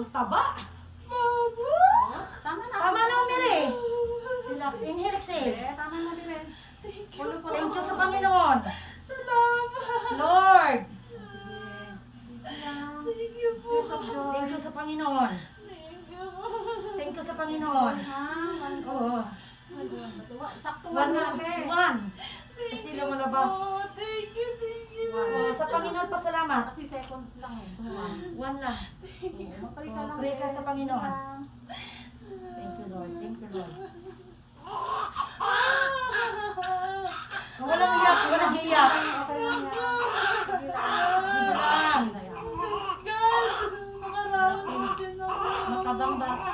Taba. Tama na. Tama na, Umiri. Relax, inhale, exhale. Tama na din. Thank you sa Panginoon. Salamat. Lord, Sige. Thank you po. thank you sa Panginoon. Thank you. Thank you sa Panginoon. Oo. Sakto One, natin. one. Kasi lumalabas. Oh, thank you, thank you. Oo, sa Panginoon pasalamat. Kasi seconds lang eh. One lang. Magpalik ka Oh, lang. pray ka sa Panginoon. lang. Thank you, Lord. Thank you, Lord. Walang iyak, walang iyak. Okay lang yan. Sige Sige lang. lang. God, nakaraos din ako. Makabang bata.